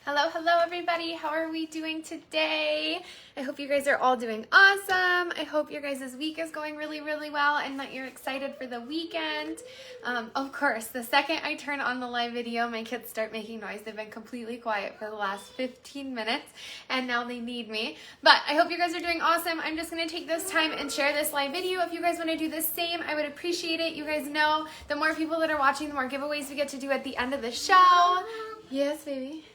Hello, hello everybody. How are we doing today? I hope you guys are all doing awesome. I hope your guys' week is going really, really well and that you're excited for the weekend. Of course, the second I turn on the live video, my kids start making noise. They've been completely quiet for the last 15 minutes and now they need me. But I hope you guys are doing awesome. I'm just going to take this time and share this live video. If you guys want to do the same, I would appreciate it. You guys know the more people that are watching, the more giveaways we get to do at the end of the show. Yes, baby.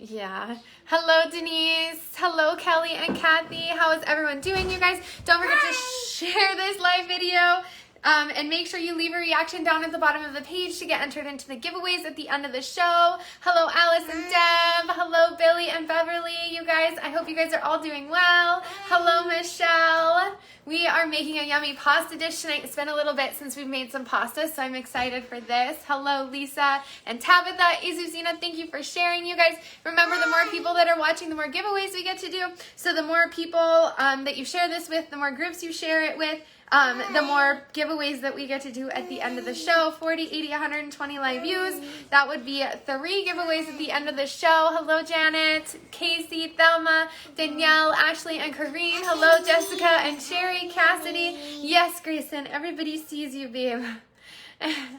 Yeah. Hello, Denise. Hello, Kelly and Kathy. How is everyone doing, you guys? Don't forget to share this live video. And make sure you leave a reaction down at the bottom of the page to get entered into the giveaways at the end of the show. Hello, Alice and Deb. Hello, Billy and Beverly. You guys, I hope you guys are all doing well. Hello, Michelle. We are making a yummy pasta dish tonight. It's been a little bit since we've made some pasta, so I'm excited for this. Hello, Lisa and Tabitha. Azuzina, thank you for sharing, you guys. Remember, the more people that are watching, the more giveaways we get to do. So the more people that you share this with, the more groups you share it with, the more giveaways that we get to do at the end of the show. 40, 80, 120 live views. That would be 3 giveaways at the end of the show. Hello, Janet, Casey, Thelma, Danielle, Ashley, and Kareen. Hello, Jessica and Sherry, Cassidy. Yes, Grayson, everybody sees you, babe.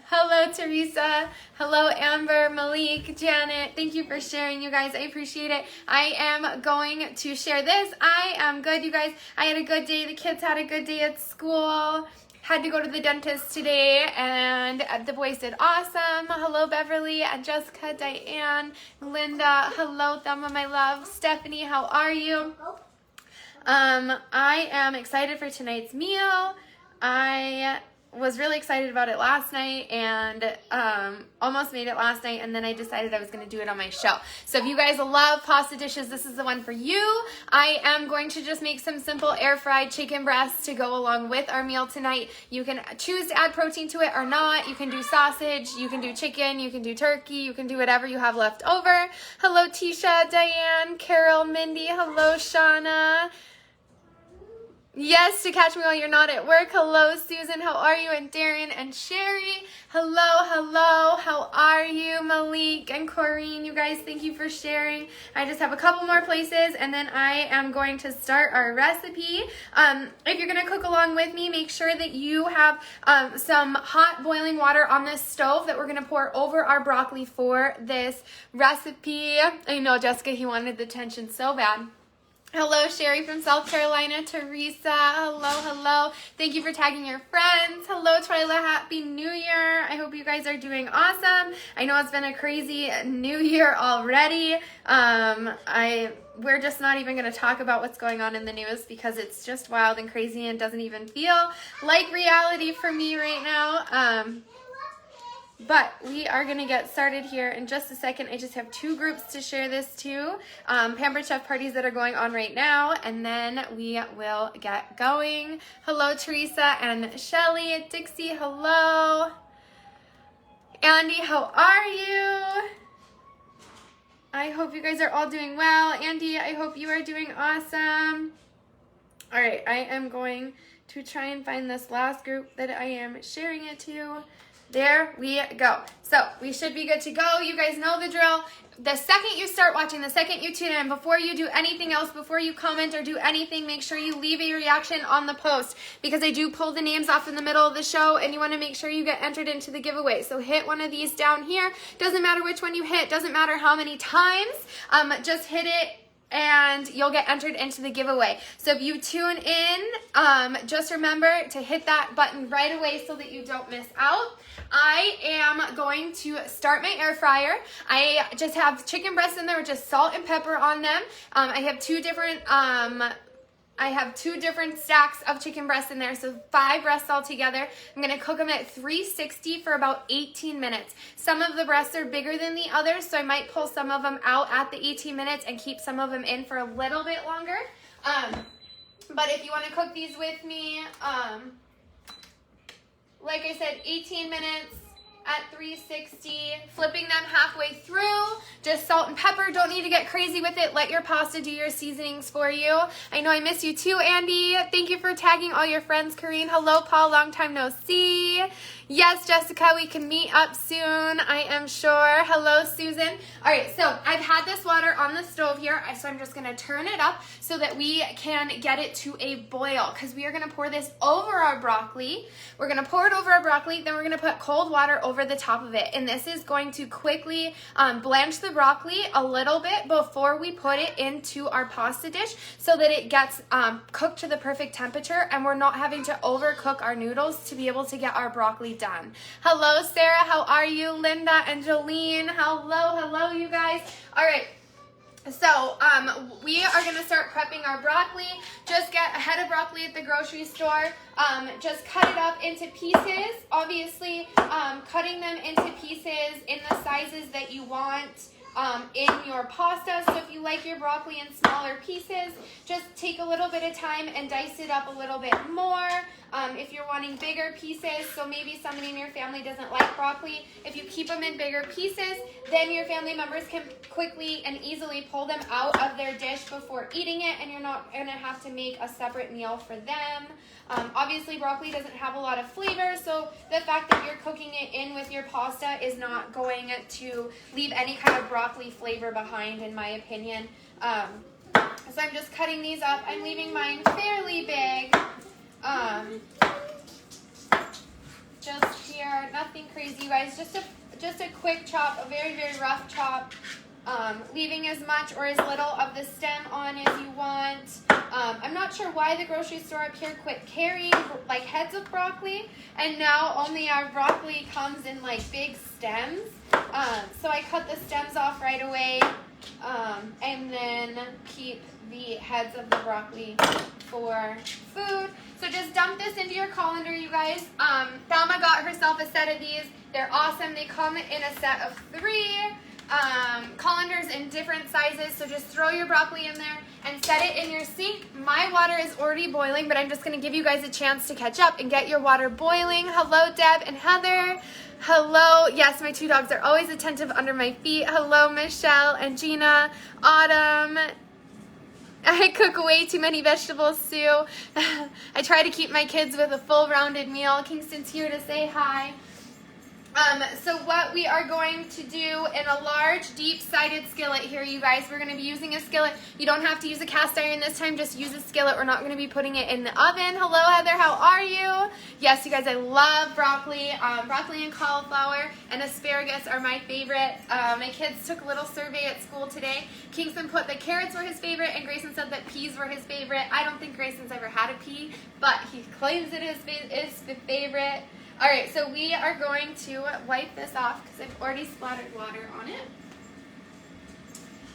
Hello, Teresa. Hello, Amber, Malik, Janet. Thank you for sharing, you guys. I appreciate it. I am going to share this. I am good, you guys. I had a good day. The kids had a good day at school. Had to go to the dentist today, and the boys did awesome. Hello, Beverly and Jessica, Diane, Linda. Hello, Thelma, my love. Stephanie, how are you? I am excited for tonight's meal. I was really excited about it last night and almost made it last night, and then I decided I was going to do it on my show. So if you guys love pasta dishes, this is the one for you. I am going to just make some simple air-fried chicken breasts to go along with our meal tonight. You can choose to add protein to it or not. You can do sausage, you can do chicken, you can do turkey, you can do whatever you have left over. Hello, Tisha, Diane, Carol, Mindy. Hello, Shauna. Yes, to catch me while you're not at work. Hello, Susan. How are you? And Darren and Sherry. Hello, hello. How are you? Malik and Corrine. You guys, thank you for sharing. I just have a couple more places, and then I am going to start our recipe. If you're going to cook along with me, make sure that you have some hot boiling water on this stove that we're going to pour over our broccoli for this recipe. I know, Jessica, he wanted the attention so bad. Hello, Sherry from South Carolina. Teresa, hello, hello. Thank you for tagging your friends. Hello, Twyla. Happy New Year. I hope you guys are doing awesome. I know it's been a crazy new year already. We're just not even going to talk about what's going on in the news because it's just wild and crazy and doesn't even feel like reality for me right now. But we are going to get started here in just a second. I just have 2 groups to share this to. Pampered Chef parties that are going on right now. And then we will get going. Hello, Teresa and Shelly. Dixie, hello. Andy, how are you? I hope you guys are all doing well. Andy, I hope you are doing awesome. All right, I am going to try and find this last group that I am sharing it to. There we go. So we should be good to go. You guys know the drill. The second you start watching, the second you tune in, before you do anything else, before you comment or do anything, make sure you leave a reaction on the post because I do pull the names off in the middle of the show and you want to make sure you get entered into the giveaway. So hit one of these down here. Doesn't matter which one you hit. Doesn't matter how many times. Just hit it and you'll get entered into the giveaway. So if you tune in, just remember to hit that button right away so that you don't miss out. I am going to start my air fryer. I just have chicken breasts in there with just salt and pepper on them. I have 2 different stacks of chicken breasts in there, so 5 breasts all together. I'm going to cook them at 360 for about 18 minutes. Some of the breasts are bigger than the others, so I might pull some of them out at the 18 minutes and keep some of them in for a little bit longer. But if you want to cook these with me, like I said, 18 minutes at 360, flipping them halfway through Just salt and pepper. Don't need to get crazy with it. Let your pasta do your seasonings for you. I know I miss you too, Andy. Thank you for tagging all your friends, Kareen. Hello, Paul. Long time no see. Yes, Jessica, we can meet up soon, I am sure. Hello, Susan. All right, so I've had this water on the stove here, so I'm just gonna turn it up so that we can get it to a boil, because we are gonna pour this over our broccoli. We're gonna pour it over our broccoli, then we're gonna put cold water over the top of it, and this is going to quickly blanch the broccoli a little bit before we put it into our pasta dish so that it gets cooked to the perfect temperature and we're not having to overcook our noodles to be able to get our broccoli done. Hello, Sarah. How are you? Linda and Jolene. Hello, you guys. All right. So we are going to start prepping our broccoli. Just get a head of broccoli at the grocery store. Just cut it up into pieces. Obviously, cutting them into pieces in the sizes that you want in your pasta. So if you like your broccoli in smaller pieces, just take a little bit of time and dice it up a little bit more. If you're wanting bigger pieces, so maybe somebody in your family doesn't like broccoli, if you keep them in bigger pieces, then your family members can quickly and easily pull them out of their dish before eating it, and you're not going to have to make a separate meal for them. Obviously, broccoli doesn't have a lot of flavor, so the fact that you're cooking it in with your pasta is not going to leave any kind of broccoli flavor behind, in my opinion. So I'm just cutting these up. I'm leaving mine fairly big. Just here, nothing crazy, you guys. Just a quick chop, a very, very rough chop. Leaving as much or as little of the stem on as you want. I'm not sure why the grocery store up here quit carrying like heads of broccoli, and now only our broccoli comes in like big stems. So I cut the stems off right away, and then keep the heads of the broccoli for food. So just dump this into your colander, you guys. Thelma got herself a set of these. They're awesome. They come in a set of 3 colanders in different sizes. So just throw your broccoli in there and set it in your sink. My water is already boiling, but I'm just going to give you guys a chance to catch up and get your water boiling. Hello, Deb and Heather. Hello. Yes, my 2 dogs are always attentive under my feet. Hello, Michelle and Gina. Autumn. I cook way too many vegetables, Sue. I try to keep my kids with a full rounded meal. Kingston's here to say hi. So what we are going to do in a large, deep-sided skillet here, you guys, we're going to be using a skillet. You don't have to use a cast iron this time. Just use a skillet. We're not going to be putting it in the oven. Hello, Heather. How are you? Yes, you guys, I love broccoli. Broccoli and cauliflower and asparagus are my favorite. My kids took a little survey at school today. Kingston put that carrots were his favorite, and Grayson said that peas were his favorite. I don't think Grayson's ever had a pea, but he claims it is the favorite. All right, so we are going to wipe this off because I've already splattered water on it.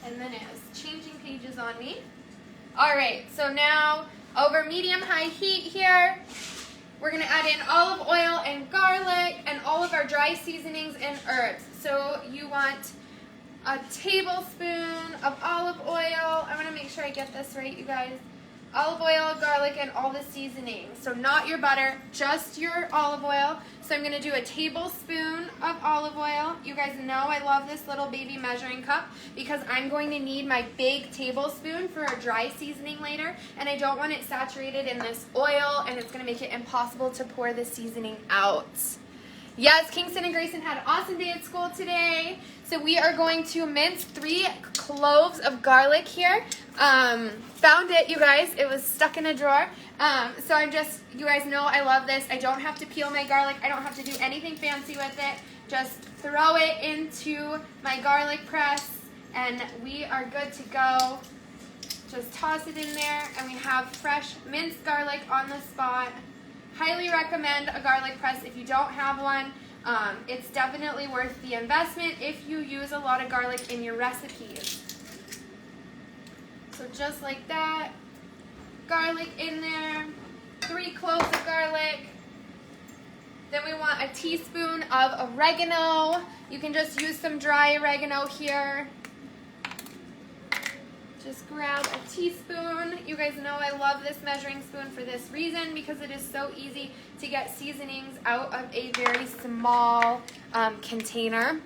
And then it is changing pages on me. All right, so now over medium-high heat here, we're going to add in olive oil and garlic and all of our dry seasonings and herbs. So you want a tablespoon of olive oil. I want to make sure I get this right, you guys. Olive oil, garlic, and all the seasonings. So not your butter, just your olive oil. So I'm going to do a tablespoon of olive oil. You guys know I love this little baby measuring cup because I'm going to need my big tablespoon for a dry seasoning later, and I don't want it saturated in this oil, and it's going to make it impossible to pour the seasoning out. Yes, Kingston and Grayson had an awesome day at school today. So we are going to mince 3 cloves of garlic here. Found it, you guys. It was stuck in a drawer. So you guys know I love this. I don't have to peel my garlic. I don't have to do anything fancy with it. Just throw it into my garlic press, and we are good to go. Just toss it in there, and we have fresh minced garlic on the spot. Highly recommend a garlic press if you don't have one. It's definitely worth the investment if you use a lot of garlic in your recipes. So just like that, garlic in there, 3 cloves of garlic. Then we want a teaspoon of oregano. You can just use some dry oregano here. Just grab a teaspoon. You guys know I love this measuring spoon for this reason, because it is so easy to get seasonings out of a very small container.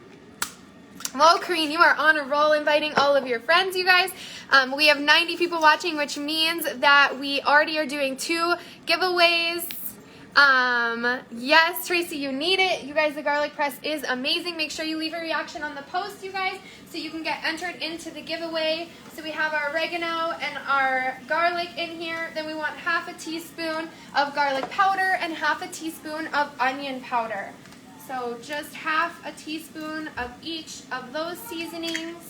Whoa, Kareen, you are on a roll inviting all of your friends, you guys. We have 90 people watching, which means that we already are doing 2 giveaways. Yes, Tracy, you need it. You guys, the garlic press is amazing. Make sure you leave a reaction on the post, you guys, so you can get entered into the giveaway. So we have our oregano and our garlic in here. Then we want half a teaspoon of garlic powder and half a teaspoon of onion powder. So just half a teaspoon of each of those seasonings.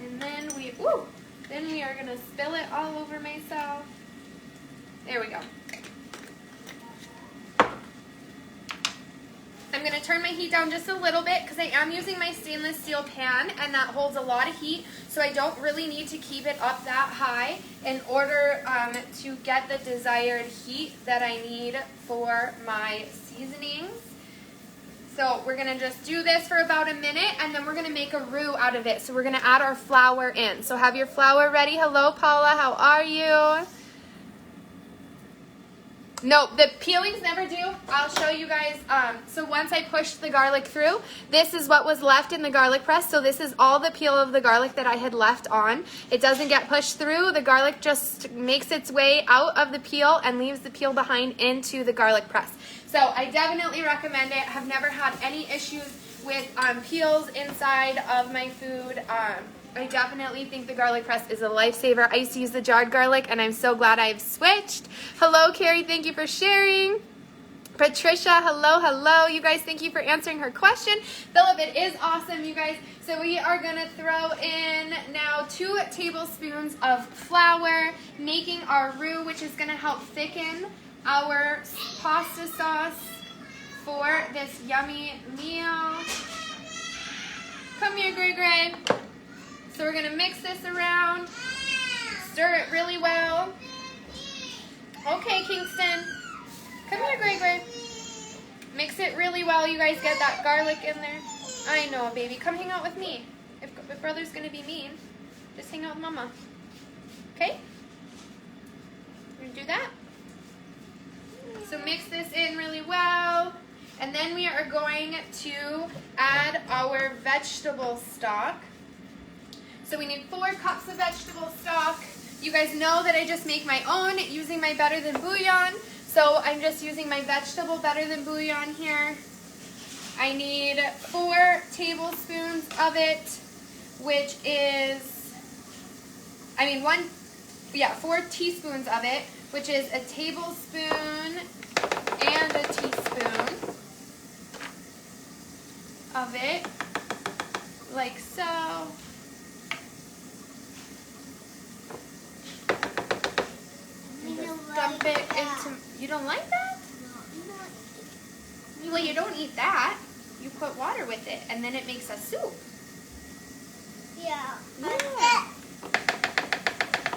And then we are gonna spill it all over myself. There we go. I'm going to turn my heat down just a little bit because I am using my stainless steel pan and that holds a lot of heat, so I don't really need to keep it up that high in order to get the desired heat that I need for my seasonings. So we're going to just do this for about a minute and then we're going to make a roux out of it. So we're going to add our flour in. So have your flour ready. Hello, Paula. How are you? No, the peelings never do. I'll show you guys. So once I pushed the garlic through, this is what was left in the garlic press. So this is all the peel of the garlic that I had left on. It doesn't get pushed through. The garlic just makes its way out of the peel and leaves the peel behind into the garlic press. So I definitely recommend it. Have never had any issues with peels inside of my food. I definitely think the garlic press is a lifesaver. I used to use the jarred garlic, and I'm so glad I've switched. Hello, Carrie. Thank you for sharing. Patricia, hello, hello. You guys, thank you for answering her question. Philip, it is awesome, you guys. So we are going to throw in now 2 tablespoons of flour, making our roux, which is going to help thicken our pasta sauce for this yummy meal. Come here, Gray Gray. So we're going to mix this around, stir it really well. Okay, Kingston. Come here, Gray Gray. Mix it really well. You guys get that garlic in there. I know, baby. Come hang out with me. If brother's going to be mean, just hang out with Mama. Okay? We're going to do that. So mix this in really well. And then we are going to add our vegetable stock. So we need 4 cups of vegetable stock. You guys know that I just make my own using my Better Than Bouillon. So I'm just using my vegetable Better Than Bouillon here. I need 4 tablespoons of it, which is, 4 teaspoons of it, which is a tablespoon and a teaspoon of it, like so. Dump it into. You don't like that? No, well, you don't eat that. You put water with it, and then it makes a soup. Yeah.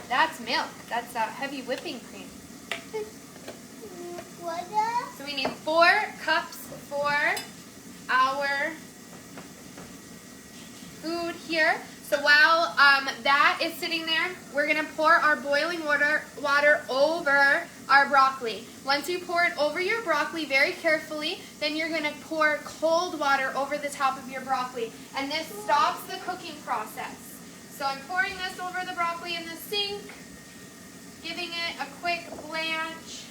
That's milk. That's heavy whipping cream. So we need 4 cups for our food here. So while that is sitting there, we're going to pour our boiling water over our broccoli. Once you pour it over your broccoli very carefully, then you're going to pour cold water over the top of your broccoli. And this stops the cooking process. So I'm pouring this over the broccoli in the sink, giving it a quick blanch.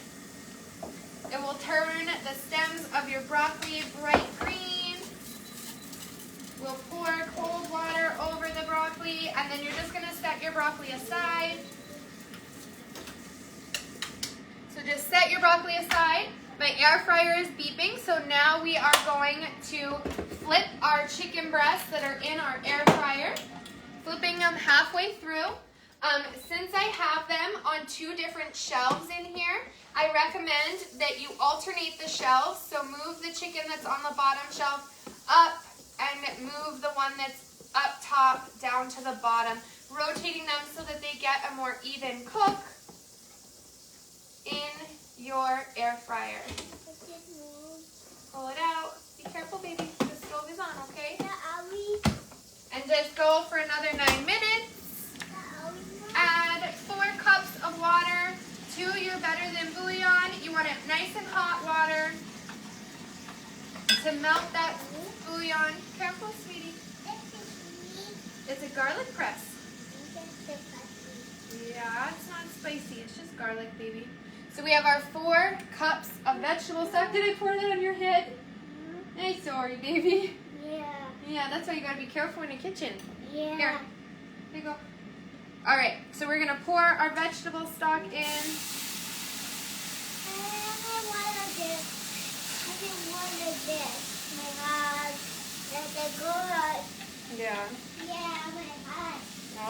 It will turn the stems of your broccoli bright green. We'll pour cold water over the broccoli, and then you're just going to set your broccoli aside. So just set your broccoli aside. My air fryer is beeping, so now we are going to flip our chicken breasts that are in our air fryer, flipping them halfway through. Since I have them on 2 different shelves in here, I recommend that you alternate the shelves. So move the chicken that's on the bottom shelf up, and move the one that's up top down to the bottom, rotating them so that they get a more even cook in your air fryer. Pull it out. Be careful, baby. The stove is on, okay? And just go for another 9 minutes. Add 4 cups of water to your Better Than Bouillon. You want it nice and hot water. to melt that bouillon. Careful, sweetie. It's a garlic press. Yeah, it's not spicy. It's just garlic, baby. So we have our 4 cups of vegetable stock. Did I pour that on your head? I'm sorry, baby. Yeah. Yeah, that's why you gotta be careful in the kitchen. Yeah. Here you go. All right, so we're gonna pour our vegetable stock in. Yeah.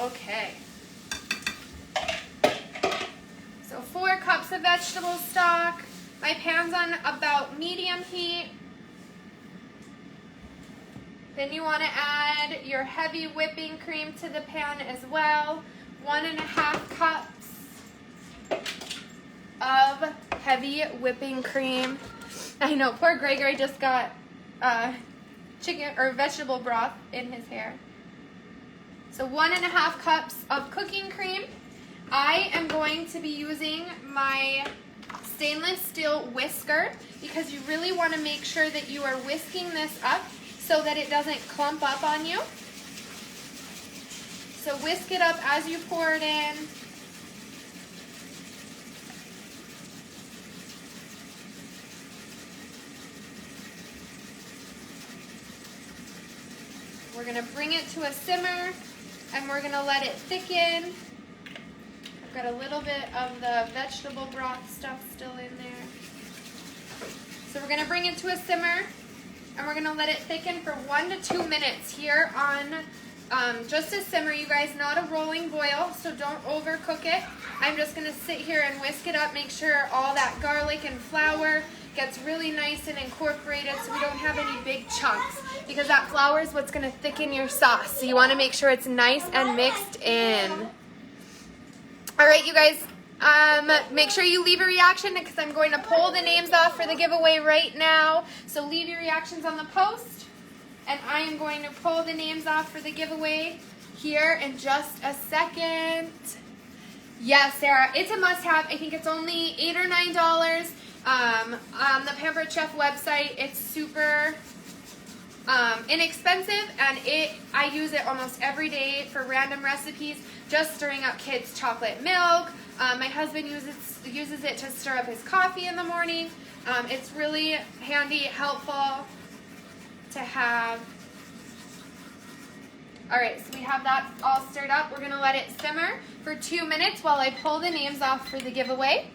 Okay. So 4 cups of vegetable stock. My pan's on about medium heat. Then you want to add your heavy whipping cream to the pan as well. 1.5 cups of heavy whipping cream. I know, poor Gregory just got chicken or vegetable broth in his hair. So 1.5 cups of cooking cream. I am going to be using my stainless steel whisker because you really want to make sure that you are whisking this up so that it doesn't clump up on you. So whisk it up as you pour it in. We're going to bring it to a simmer and we're going to let it thicken. I've got a little bit of the vegetable broth stuff still in there. So we're going to bring it to a simmer and we're going to let it thicken for 1 to 2 minutes here on just a simmer, you guys, not a rolling boil, so don't overcook it. I'm just going to sit here and whisk it up, make sure all that garlic and flour gets really nice and incorporated so we don't have any big chunks because that flour is what's going to thicken your sauce. So you want to make sure it's nice and mixed in. All right, you guys, make sure you leave a reaction because I'm going to pull the names off for the giveaway right now. So leave your reactions on the post, and I am going to pull the names off for the giveaway here in just a second. Yes, Sarah, it's a must-have. I think it's only $8 or $9 on the Pampered Chef website. It's super inexpensive, and I use it almost every day for random recipes, just stirring up kids' chocolate milk. My husband uses it to stir up his coffee in the morning. It's really handy, helpful to have. All right, so we have that all stirred up. We're going to let it simmer for 2 minutes while I pull the names off for the giveaway.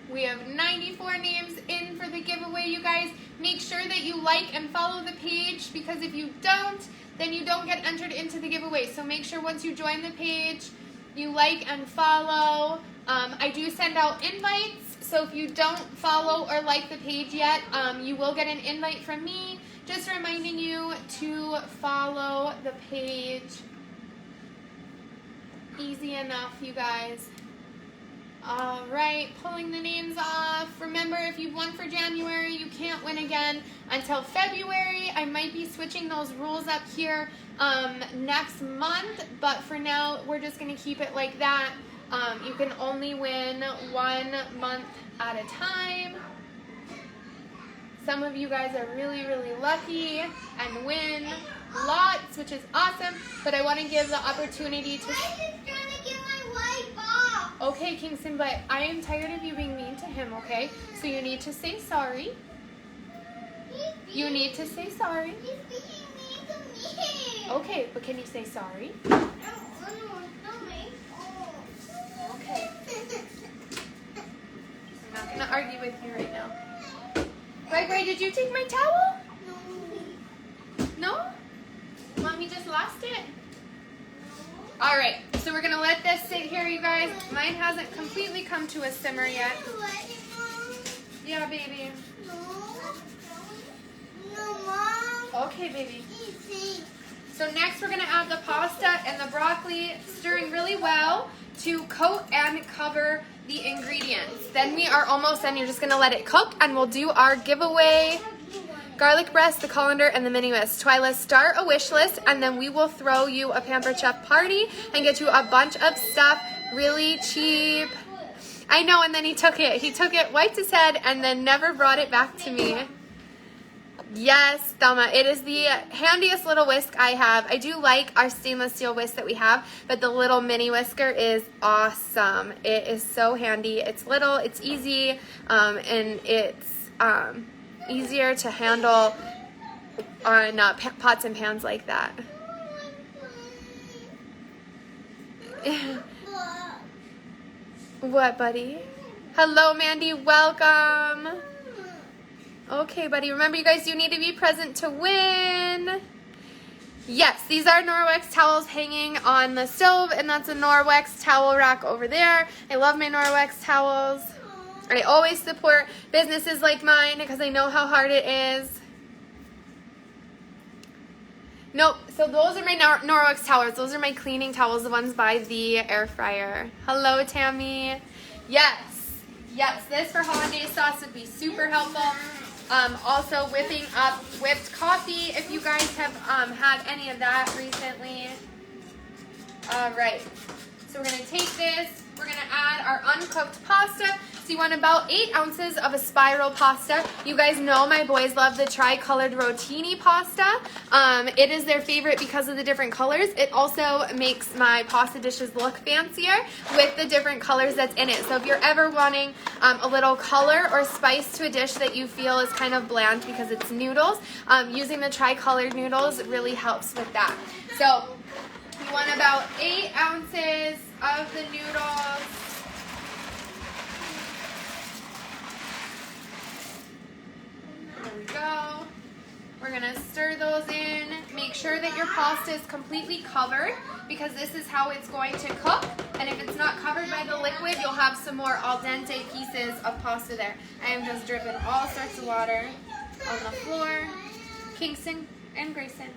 We have 94 names in for the giveaway, you guys. Make sure that you like and follow the page because if you don't, then you don't get entered into the giveaway. So make sure once you join the page, you like and follow. I do send out invites, so if you don't follow or like the page yet, you will get an invite from me, just reminding you to follow the page. Easy enough, you guys. All right, pulling the names off. Remember, if you've won for January, you can't win again until February. I might be switching those rules up here next month, but for now, we're just going to keep it like that. You can only win 1 month at a time. Some of you guys are really, really lucky and win lots, which is awesome, but I want to give the opportunity to... Okay, Kingston, but I am tired of you being mean to him, okay? So you need to say sorry. You need to say sorry. He's being mean to me. Okay, but can you say sorry? Okay. I'm not going to argue with you right now. Gregory, did you take my towel? No? Mommy just lost it? All right, so we're going to let this sit here, you guys. Mine hasn't completely come to a simmer yet. Yeah, baby. No, Mom. Okay, baby. So next we're going to add the pasta and the broccoli, stirring really well to coat and cover the ingredients. Then we are almost done. You're just going to let it cook, and we'll do our giveaway. Garlic breast, the colander, and the mini whisk. Twyla, start a wish list, and then we will throw you a Pampered Chef party and get you a bunch of stuff really cheap. I know, and then he took it. He took it, wiped his head, and then never brought it back to me. Yes, Thelma, it is the handiest little whisk I have. I do like our stainless steel whisk that we have, but the little mini whisker is awesome. It is so handy. It's little, it's easy, and it's easier to handle on pots and pans like that. What, buddy? Hello, Mandy. Welcome. Okay, buddy. Remember, you guys do need to be present to win. Yes, these are Norwex towels hanging on the stove, and that's a Norwex towel rack over there. I love my Norwex towels. I always support businesses like mine because I know how hard it is. Nope, so those are my Norwex towels. Those are my cleaning towels, the ones by the air fryer. Hello, Tammy. Yes, this for hollandaise sauce would be super helpful. Also whipping up whipped coffee if you guys have had any of that recently. All right, so we're gonna take this, we're gonna add our uncooked pasta. So you want about 8 ounces of a spiral pasta. You guys know my boys love the tri-colored rotini pasta. It is their favorite because of the different colors. It also makes my pasta dishes look fancier with the different colors that's in it. So if you're ever wanting a little color or spice to a dish that you feel is kind of bland because it's noodles, using the tri-colored noodles really helps with that. So you want about 8 ounces of the noodles. There we go. We're gonna stir those in. Make sure that your pasta is completely covered because this is how it's going to cook. And if it's not covered by the liquid, you'll have some more al dente pieces of pasta there. I am just dripping all sorts of water on the floor. Kingston and Grayson,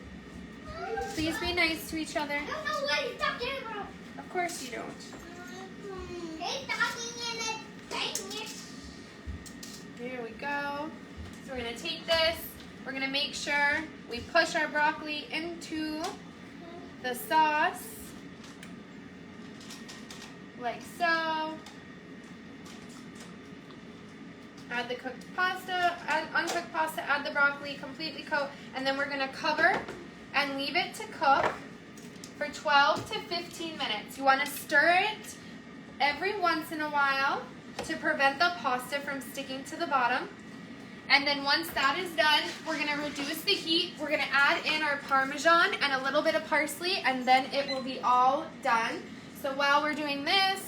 please be nice to each other. I don't know what he's talking about. Of course you don't. He's talking in a thing. Here we go. So we're gonna take this, we're gonna make sure we push our broccoli into the sauce, like so. Add the cooked pasta, add uncooked pasta, add the broccoli, completely coat, and then we're gonna cover and leave it to cook for 12 to 15 minutes. You wanna stir it every once in a while to prevent the pasta from sticking to the bottom. And then once that is done, we're gonna reduce the heat. We're gonna add in our Parmesan and a little bit of parsley, and then it will be all done. So while we're doing this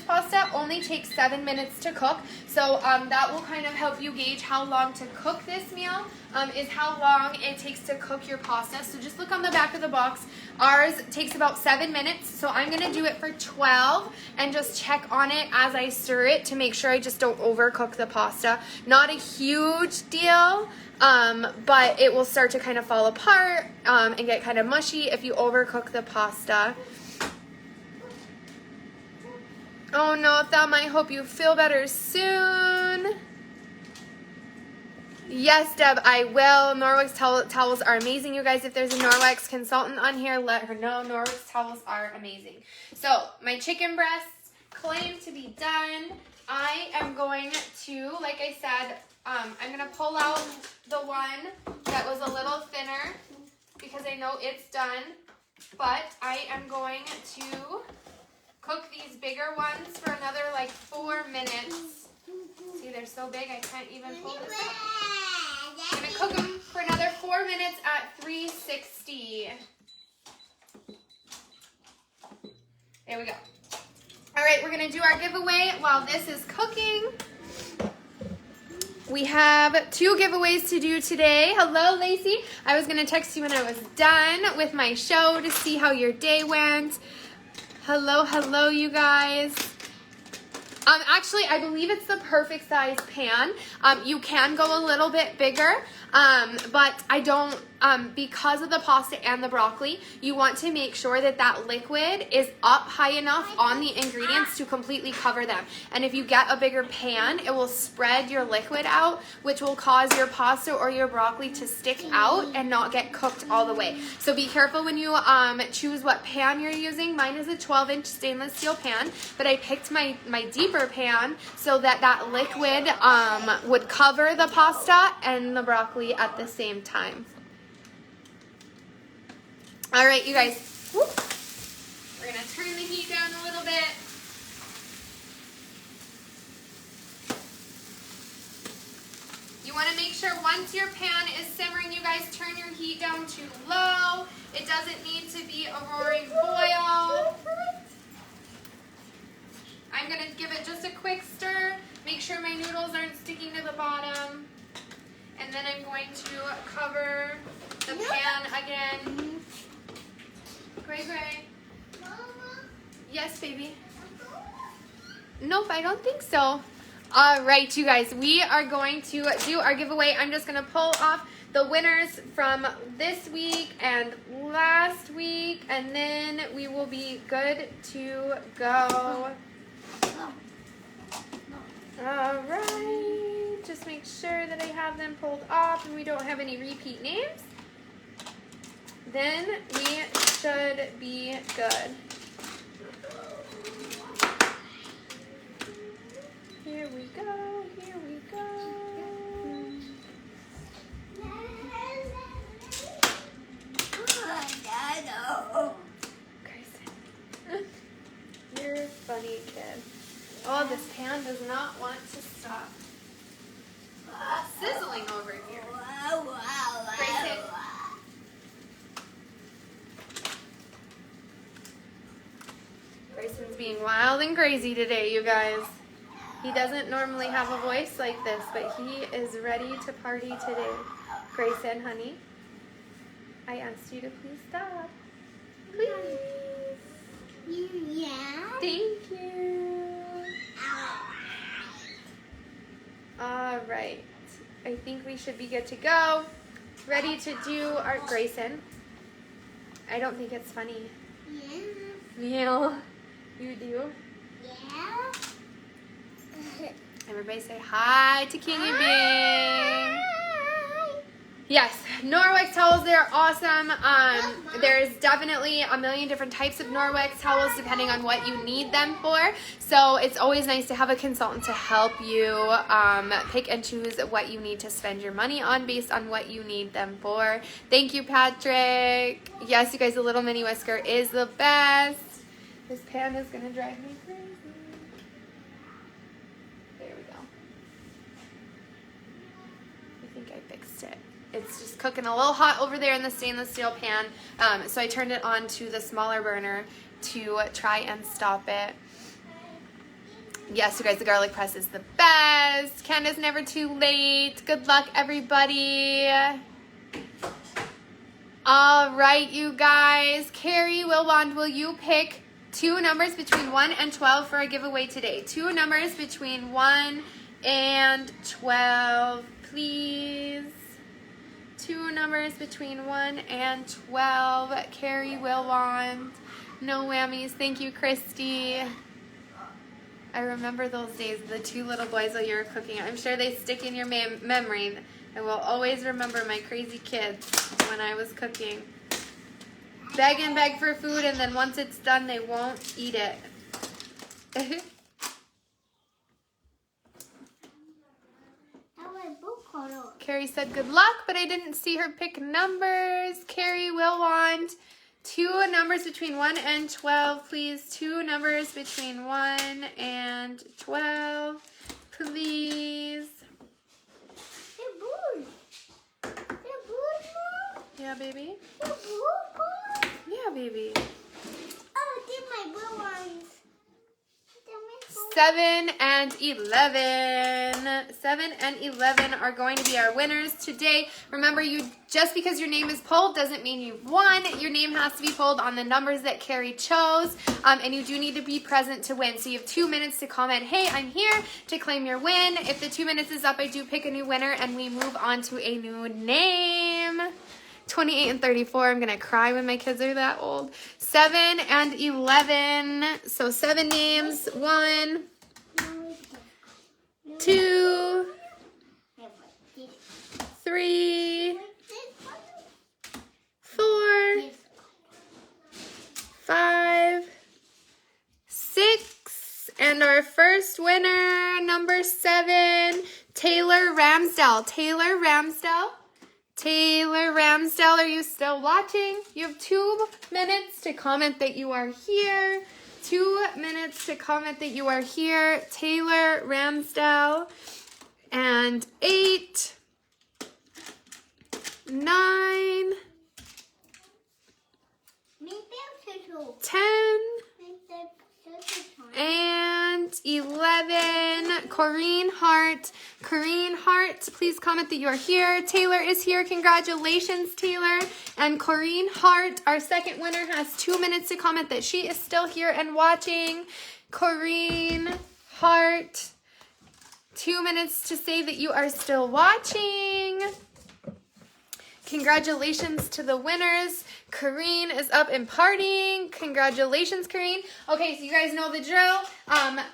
pasta only takes 7 minutes to cook. So that will kind of help you gauge how long to cook this meal, is how long it takes to cook your pasta. So just look on the back of the box. Ours takes about 7 minutes, so I'm gonna do it for 12 and just check on it as I stir it to make sure I just don't overcook the pasta. Not a huge deal, but it will start to kind of fall apart and get kind of mushy if you overcook the pasta. Oh no, Thelma, I hope you feel better soon. Yes, Deb, I will. Norwex towels are amazing, you guys. If there's a Norwex consultant on here, let her know. Norwex towels are amazing. So, my chicken breasts claim to be done. I am going to, like I said, I'm going to pull out the one that was a little thinner because I know it's done. But I am going to cook these bigger ones for another like 4 minutes. See, they're so big I can't even pull this up. I'm gonna cook them for another 4 minutes at 360. There we go. All right, we're gonna do our giveaway while this is cooking. We have 2 giveaways to do today. Hello, Lacey. I was gonna text you when I was done with my show to see how your day went. Hello, you guys. Actually, I believe it's the perfect size pan. You can go a little bit bigger, but I don't because of the pasta and the broccoli, you want to make sure that that liquid is up high enough on the ingredients to completely cover them. And if you get a bigger pan, it will spread your liquid out, which will cause your pasta or your broccoli to stick out and not get cooked all the way. So be careful when you choose what pan you're using. Mine is a 12-inch stainless steel pan, but I picked my deeper pan so that that liquid would cover the pasta and the broccoli at the same time. All right, you guys, whoop. We're gonna turn the heat down a little bit. You wanna make sure once your pan is simmering, you guys turn your heat down to low. It doesn't need to be a roaring boil. I'm gonna give it just a quick stir. Make sure my noodles aren't sticking to the bottom. And then I'm going to cover the pan again. Gray. Mama. Yes, baby. Nope, I don't think so. All right, you guys, we are going to do our giveaway. I'm just going to pull off the winners from this week and last week, and then we will be good to go. All right, just make sure that I have them pulled off and we don't have any repeat names. Then we should be good. Here we go, here we go. Grayson. You're a funny kid. Oh, this pan does not want to stop sizzling over here. Grayson. Grayson's being wild and crazy today, you guys. He doesn't normally have a voice like this, but he is ready to party today. Grayson, honey, I asked you to please stop. Please. Yeah. Thank you. All right. I think we should be good to go. Ready to do our Grayson. I don't think it's funny. Yeah. Meow. You do? Yeah. Everybody say hi to King and Bing. Yes, Norwex towels, they're awesome. There's definitely a million different types of Norwex towels depending on what you need them for. So it's always nice to have a consultant to help you pick and choose what you need to spend your money on based on what you need them for. Thank you, Patrick. Yes, you guys, the little mini whisker is the best. This pan is gonna drive me crazy. There we go. I think I fixed it. It's just cooking a little hot over there in the stainless steel pan. So I turned it on to the smaller burner to try and stop it. Yes, you guys, the garlic press is the best. Candace, never too late. Good luck, everybody. All right, you guys. Carrie Wilwand, will you pick two numbers between 1 and 12 for a giveaway today? Two numbers between 1 and 12, please. Two numbers between 1 and 12. Carrie Wilwand. No whammies. Thank you, Christy. I remember those days, the two little boys while you were cooking. I'm sure they stick in your memory. I will always remember my crazy kids when I was cooking. Beg and beg for food, and then once it's done, they won't eat it. Carrie said good luck, but I didn't see her pick numbers. Carrie will want two numbers between 1 and 12, please. Two numbers between 1 and 12, please. Yeah, baby? Yeah, baby. Oh, these my blue ones. 7 and 11. 7 and 11 are going to be our winners today. Remember, just because your name is pulled doesn't mean you've won. Your name has to be pulled on the numbers that Carrie chose, and you do need to be present to win. So you have 2 minutes to comment, hey, I'm here, to claim your win. If the 2 minutes is up, I do pick a new winner, and we move on to a new name. 28 and 34. I'm going to cry when my kids are that old. 7 and 11. So 7 names. 1, 2, 3, 4, 5, 6, and our first winner, number 7, Taylor Ramsdell. Taylor Ramsdell. Taylor Ramsdell, are you still watching? You have 2 minutes to comment that you are here. 2 minutes to comment that you are here. Taylor Ramsdell. And 8, 9, 10, and 11. Corrine Hart. Corrine Hart, please comment that you are here. Taylor is here. Congratulations, Taylor. And Corrine Hart, our second winner, has 2 minutes to comment that she is still here and watching. Corrine Hart, 2 minutes to say that you are still watching. Congratulations to the winners. Kareen is up and partying. Congratulations, Kareen. Okay, so you guys know the drill.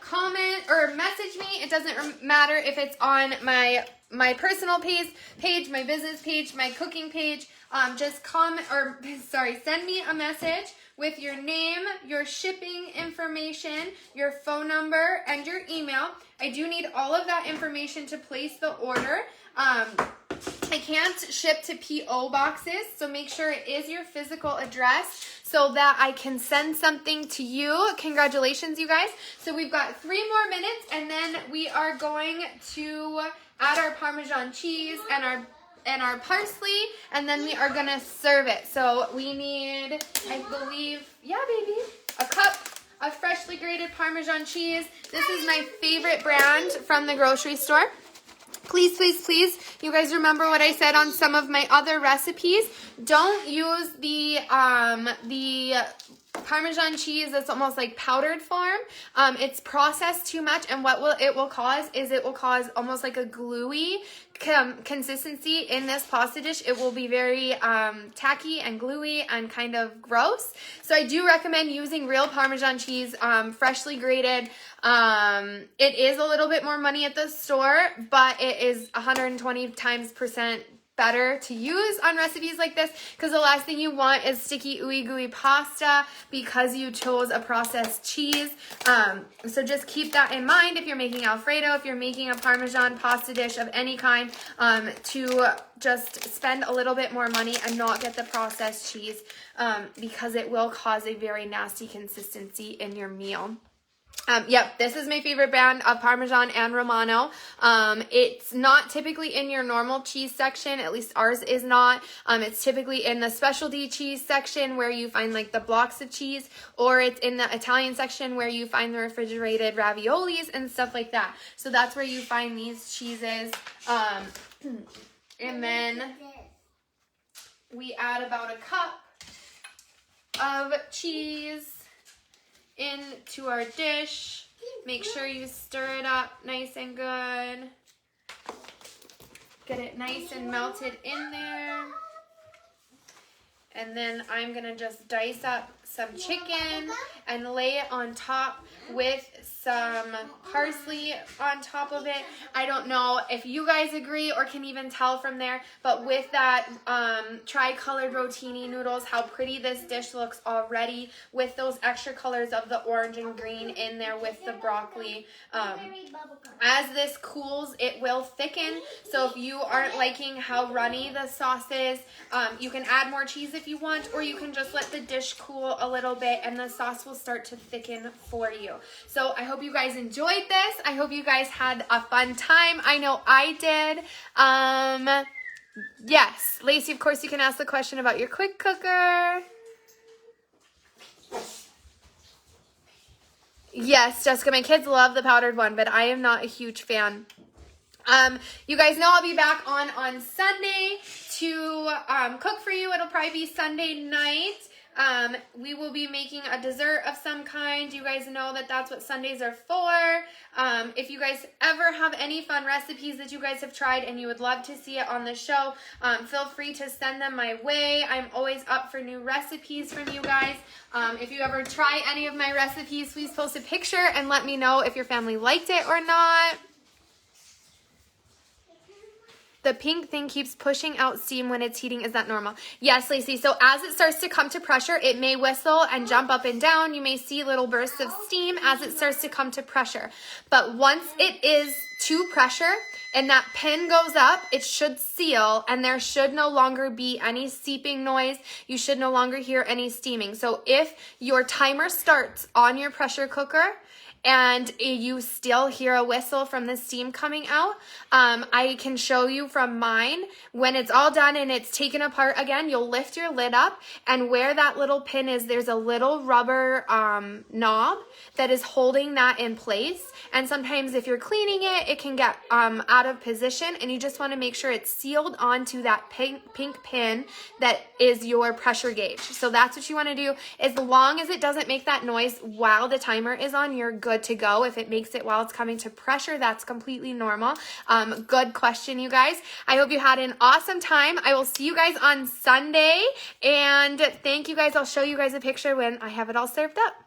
Comment or message me. It doesn't matter if it's on my personal page, my business page, my cooking page. Just comment or send me a message with your name, your shipping information, your phone number, and your email. I do need all of that information to place the order. I can't ship to P.O. boxes, so make sure it is your physical address so that I can send something to you. Congratulations, you guys. So we've got 3 more minutes, and then we are going to add our Parmesan cheese and our parsley, and then we are going to serve it. So we need, I believe, yeah, baby, a cup of freshly grated Parmesan cheese. This is my favorite brand from the grocery store. Please, please, please, you guys remember what I said on some of my other recipes. Don't use the Parmesan cheese that's almost like powdered form. It's processed too much, and what it will cause almost like a gluey consistency in this pasta dish. It will be very tacky and gluey and kind of gross. So I do recommend using real Parmesan cheese, freshly grated. It is a little bit more money at the store, but it is 120% better to use on recipes like this, because the last thing you want is sticky ooey gooey pasta because you chose a processed cheese. So just keep that in mind if you're making Alfredo, if you're making a Parmesan pasta dish of any kind, to just spend a little bit more money and not get the processed cheese, because it will cause a very nasty consistency in your meal. Yep, this is my favorite brand of Parmesan and Romano. It's not typically in your normal cheese section, at least ours is not. It's typically in the specialty cheese section where you find like the blocks of cheese, or it's in the Italian section where you find the refrigerated raviolis and stuff like that. So that's where you find these cheeses. And then we add about a cup of cheese into our dish. Make sure you stir it up nice and good. Get it nice and melted in there. And then I'm gonna just dice up some chicken and lay it on top with some parsley on top of it. I don't know if you guys agree or can even tell from there, but with that tri-colored rotini noodles, how pretty this dish looks already with those extra colors of the orange and green in there with the broccoli. As this cools, it will thicken. So if you aren't liking how runny the sauce is, you can add more cheese if you want, or you can just let the dish cool a little bit and the sauce will start to thicken for you. So I hope you guys enjoyed this. I hope you guys had a fun time. I know I did. Yes, Lacey, of course you can ask the question about your quick cooker. Yes, Jessica, my kids love the powdered one, but I am not a huge fan. You guys know I'll be back on Sunday to cook for you. It'll probably be Sunday night. We will be making a dessert of some kind. You guys know that that's what Sundays are for. If you guys ever have any fun recipes that you guys have tried and you would love to see it on the show, feel free to send them my way. I'm always up for new recipes from you guys. If you ever try any of my recipes, please post a picture and let me know if your family liked it or not. The pink thing keeps pushing out steam when it's heating. Is that normal? Yes, Lacey. So as it starts to come to pressure, it may whistle and jump up and down. You may see little bursts of steam as it starts to come to pressure. But once it is to pressure and that pin goes up, it should seal and there should no longer be any seeping noise. You should no longer hear any steaming. So if your timer starts on your pressure cooker and you still hear a whistle from the steam coming out, I can show you from mine. When it's all done and it's taken apart again, you'll lift your lid up, and where that little pin is, there's a little rubber knob that is holding that in place. And sometimes if you're cleaning it, it can get out of position, and you just want to make sure it's sealed onto that pink pin that is your pressure gauge. So that's what you want to do. As long as it doesn't make that noise while the timer is on, you're good to go. If it makes it while it's coming to pressure, that's completely normal. Good question, you guys. I hope you had an awesome time. I will see you guys on Sunday, and thank you guys. I'll show you guys a picture when I have it all served up.